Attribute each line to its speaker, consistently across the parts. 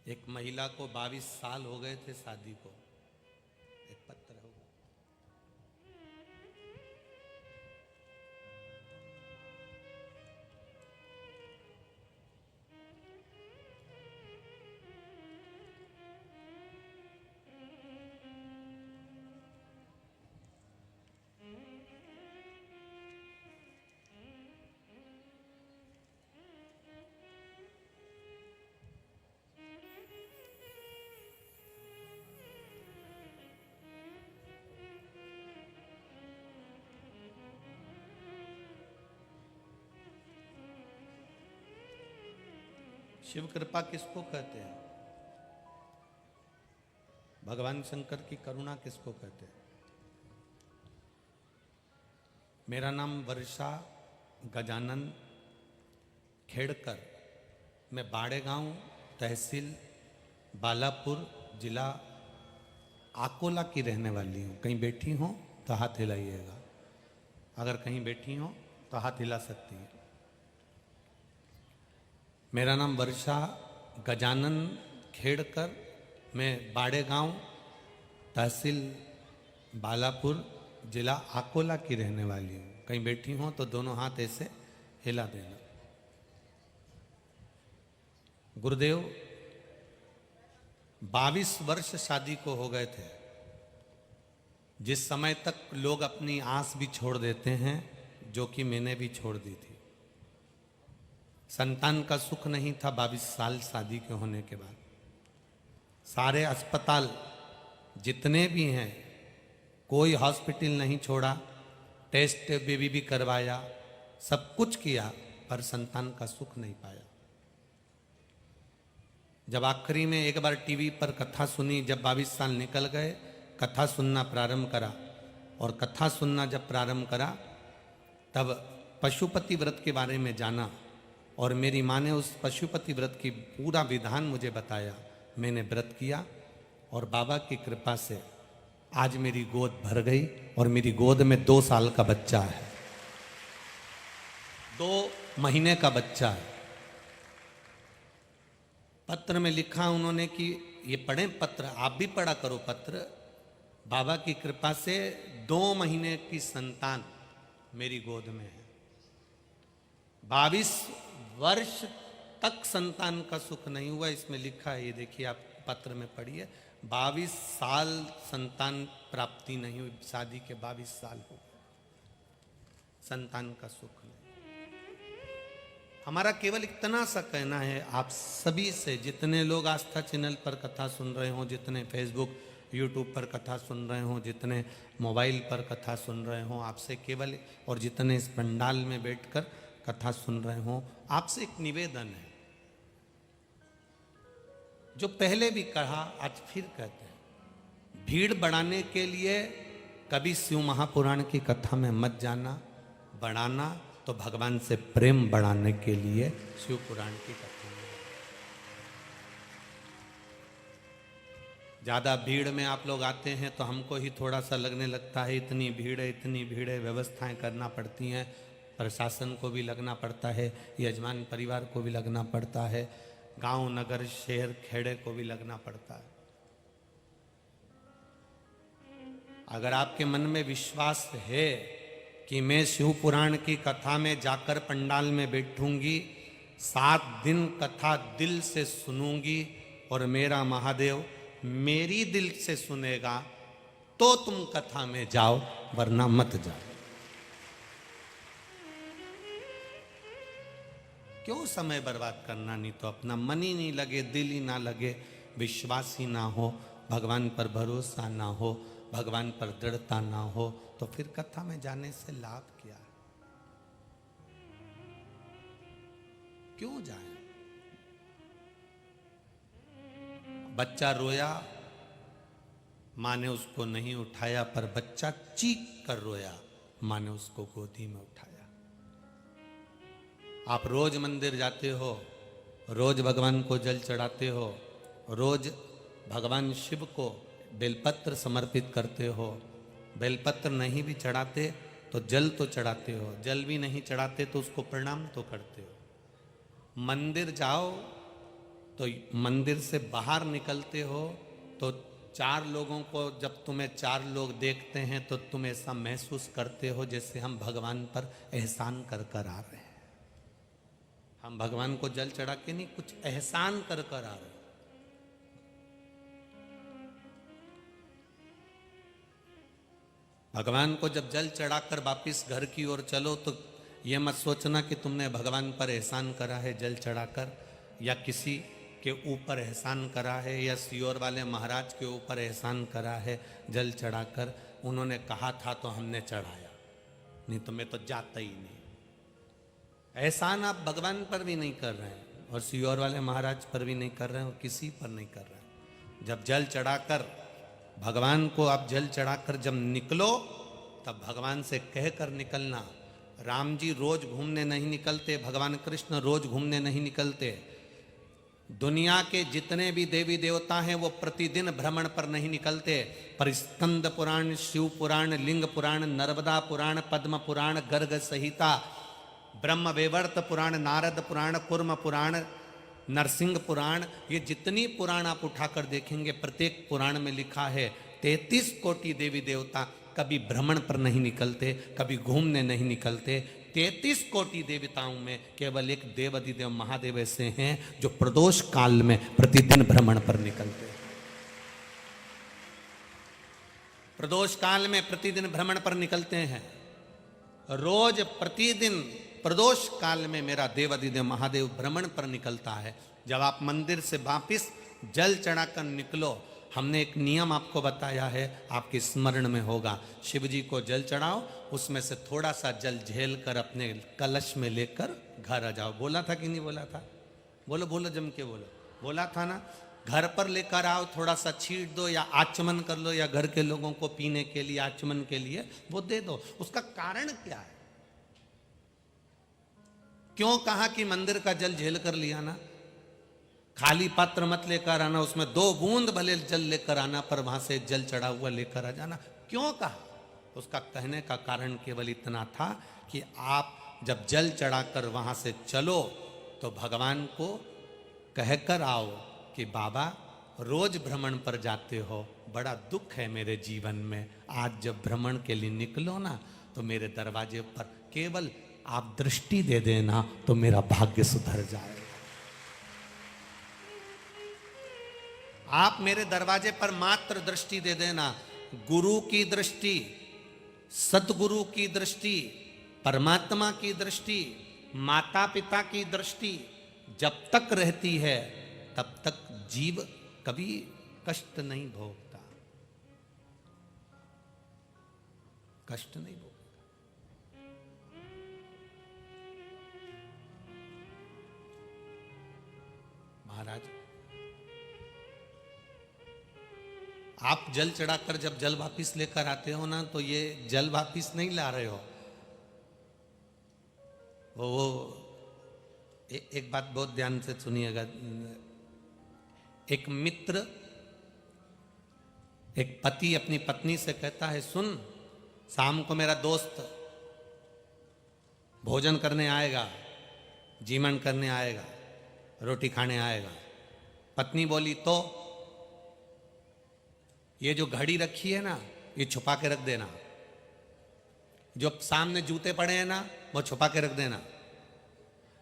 Speaker 1: एक महिला को 22 साल हो गए थे शादी को, एक पत्र होगा। शिव कृपा किसको कहते हैं? भगवान शंकर की करुणा किसको कहते हैं? मेरा नाम वर्षा गजानन खेड़कर, मैं बाड़े गांव तहसील बालापुर जिला आकोला की रहने वाली हूँ। कहीं बैठी हो तो हाथ हिलाइएगा, अगर कहीं बैठी हो तो हाथ हिला सकती हैं। मेरा नाम वर्षा गजानन खेड़कर, मैं बाड़े गांव तहसील बालापुर जिला आकोला की रहने वाली हूँ। कहीं बैठी हो तो दोनों हाथ ऐसे हिला देना। गुरुदेव 22 वर्ष शादी को हो गए थे। जिस समय तक लोग अपनी आस भी छोड़ देते हैं, जो कि मैंने भी छोड़ दी थी। संतान का सुख नहीं था 22 साल शादी के होने के बाद। सारे अस्पताल जितने भी हैं, कोई हॉस्पिटल नहीं छोड़ा, टेस्ट बेबी भी करवाया, सब कुछ किया, पर संतान का सुख नहीं पाया। जब आखिरी में एक बार टीवी पर कथा सुनी, जब 22 साल निकल गए, कथा सुनना प्रारंभ करा, और कथा सुनना जब प्रारंभ करा तब पशुपति व्रत के बारे में जाना, और मेरी माँ ने उस पशुपति व्रत की पूरा विधान मुझे बताया। मैंने व्रत किया और बाबा की कृपा से आज मेरी गोद भर गई, और मेरी गोद में 2 साल का बच्चा है, 2 महीने का बच्चा है। पत्र में लिखा उन्होंने कि ये पढ़ें पत्र, आप भी पढ़ा करो पत्र। बाबा की कृपा से 2 महीने की संतान मेरी गोद में है। 22 वर्ष तक संतान का सुख नहीं हुआ, इसमें लिखा है, ये देखिए आप पत्र में पढ़िए। 22 साल संतान प्राप्ति नहीं हुई, शादी के 22 साल हो गए, संतान का सुख नहीं। हमारा केवल इतना सा कहना है आप सभी से, जितने लोग आस्था चैनल पर कथा सुन रहे हो, जितने फेसबुक यूट्यूब पर कथा सुन रहे हो, जितने मोबाइल पर कथा सुन रहे हो, आपसे केवल, और जितने इस पंडाल में बैठकर कथा सुन रहे हो, आपसे एक निवेदन है, जो पहले भी कहा आज फिर कहते हैं। भीड़ बढ़ाने के लिए कभी शिव महापुराण की कथा में मत जाना, बढ़ाना तो भगवान से प्रेम बढ़ाने के लिए शिव पुराण की कथा में। ज्यादा भीड़ में आप लोग आते हैं तो हमको ही थोड़ा सा लगने लगता है, इतनी भीड़ है, इतनी भीड़ है, व्यवस्थाएं करना पड़ती हैं, प्रशासन को भी लगना पड़ता है, यजमान परिवार को भी लगना पड़ता है, गांव नगर शहर खेड़े को भी लगना पड़ता है। अगर आपके मन में विश्वास है कि मैं शिव पुराण की कथा में जाकर पंडाल में बैठूंगी, 7 दिन कथा दिल से सुनूंगी, और मेरा महादेव मेरी दिल से सुनेगा, तो तुम कथा में जाओ, वरना मत जाओ। क्यों समय बर्बाद करना? नहीं तो अपना मन ही नहीं लगे, दिल ही ना लगे, विश्वास ही ना हो, भगवान पर भरोसा ना हो, भगवान पर दृढ़ता ना हो, तो फिर कथा में जाने से लाभ क्या? क्यों जाए? बच्चा रोया, मां ने उसको नहीं उठाया, पर बच्चा चीख कर रोया, मां ने उसको गोदी में उठाया। आप रोज मंदिर जाते हो, रोज भगवान को जल चढ़ाते हो, रोज भगवान शिव को बेलपत्र समर्पित करते हो, बेलपत्र नहीं भी चढ़ाते तो जल तो चढ़ाते हो, जल भी नहीं चढ़ाते तो उसको प्रणाम तो करते हो। मंदिर जाओ तो मंदिर से बाहर निकलते हो तो चार लोगों को, जब तुम्हें चार लोग देखते हैं तो तुम ऐसा महसूस करते हो जैसे हम भगवान पर एहसान कर कर आ रहे हैं। हम भगवान को जल चढ़ा के नहीं, कुछ एहसान कर कर आ रहे हैं। भगवान को जब जल चढ़ाकर वापिस घर की ओर चलो तो ये मत सोचना कि तुमने भगवान पर एहसान करा है जल चढ़ाकर, या किसी के ऊपर एहसान करा है, या सियोर वाले महाराज के ऊपर एहसान करा है जल चढ़ाकर। उन्होंने कहा था तो हमने चढ़ाया, नहीं तो मैं तो जाता ही नहीं। एहसान आप भगवान पर भी नहीं कर रहे हैं और सियोर वाले महाराज पर भी नहीं कर रहे हैं और किसी पर नहीं कर रहे हैं। जब जल चढ़ाकर भगवान को आप जल चढ़ाकर जब निकलो तब भगवान से कहकर निकलना। राम जी रोज घूमने नहीं निकलते, भगवान कृष्ण रोज घूमने नहीं निकलते। दुनिया के जितने भी देवी देवता हैं वो प्रतिदिन भ्रमण पर नहीं निकलते, पर स्कंद पुराण, शिव पुराण, लिंग पुराण, नर्मदा पुराण, पद्म पुराण, गर्ग संहिता, ब्रह्म वैवर्त पुराण, नारद पुराण, कुर्म पुराण, नरसिंह पुराण, ये जितनी पुराण आप उठाकर देखेंगे प्रत्येक पुराण में लिखा है 33 कोटि देवी देवता कभी भ्रमण पर नहीं निकलते, कभी घूमने नहीं निकलते। 33 कोटि देवताओं में केवल एक देवाधिदेव महादेव ऐसे हैं जो प्रदोष काल में प्रतिदिन भ्रमण पर निकलते हैं। प्रदोष काल में प्रतिदिन भ्रमण पर निकलते हैं। रोज प्रतिदिन प्रदोष काल में मेरा देवाधिदेव महादेव भ्रमण पर निकलता है। जब आप मंदिर से वापिस जल चढ़ाकर निकलो, हमने एक नियम आपको बताया है, आपके स्मरण में होगा। शिव जी को जल चढ़ाओ, उसमें से थोड़ा सा जल झेल कर अपने कलश में लेकर घर आ जाओ। बोला था कि नहीं बोला था? बोलो बोलो, जम के बोलो। बोला था ना? घर पर लेकर आओ, थोड़ा सा छीट दो या आचमन कर लो, या घर के लोगों को पीने के लिए आचमन के लिए वो दे दो। उसका कारण क्या है? क्यों कहा कि मंदिर का जल झेल कर लिया ना? खाली पात्र मत लेकर आना, उसमें 2 बूंद भले जल लेकर आना, पर वहां से जल चढ़ा हुआ लेकर आ जाना। क्यों कहा? उसका कहने का कारण केवल इतना था कि आप जब जल चढ़ाकर वहां से चलो तो भगवान को कहकर आओ कि बाबा रोज भ्रमण पर जाते हो, बड़ा दुख है मेरे जीवन में, आज जब भ्रमण के लिए निकलो ना तो मेरे दरवाजे पर केवल आप दृष्टि दे देना तो मेरा भाग्य सुधर जाए। आप मेरे दरवाजे पर मात्र दृष्टि दे देना। गुरु की दृष्टि, सतगुरु की दृष्टि, परमात्मा की दृष्टि, माता पिता की दृष्टि जब तक रहती है तब तक जीव कभी कष्ट नहीं भोगता, कष्ट नहीं भोगता। महाराज, आप जल चढ़ाकर जब जल वापिस लेकर आते हो ना तो ये जल वापिस नहीं ला रहे हो। वो एक बात बहुत ध्यान से सुनिएगा। एक मित्र, एक पति अपनी पत्नी से कहता है, सुन, शाम को मेरा दोस्त भोजन करने आएगा, जीवन करने आएगा, रोटी खाने आएगा। पत्नी बोली, तो ये जो घड़ी रखी है ना ये छुपा के रख देना, जो सामने जूते पड़े हैं ना वो छुपा के रख देना,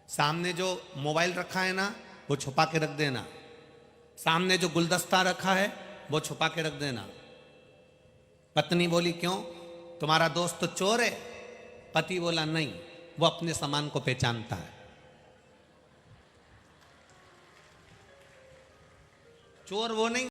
Speaker 1: सामने जो मोबाइल रखा है ना वो छुपा के रख देना, सामने जो गुलदस्ता रखा है वो छुपा के रख देना। पत्नी बोली, क्यों, तुम्हारा दोस्त तो चोर है? पति बोला, नहीं, वो अपने सामान को पहचानता है। चोर वो नहीं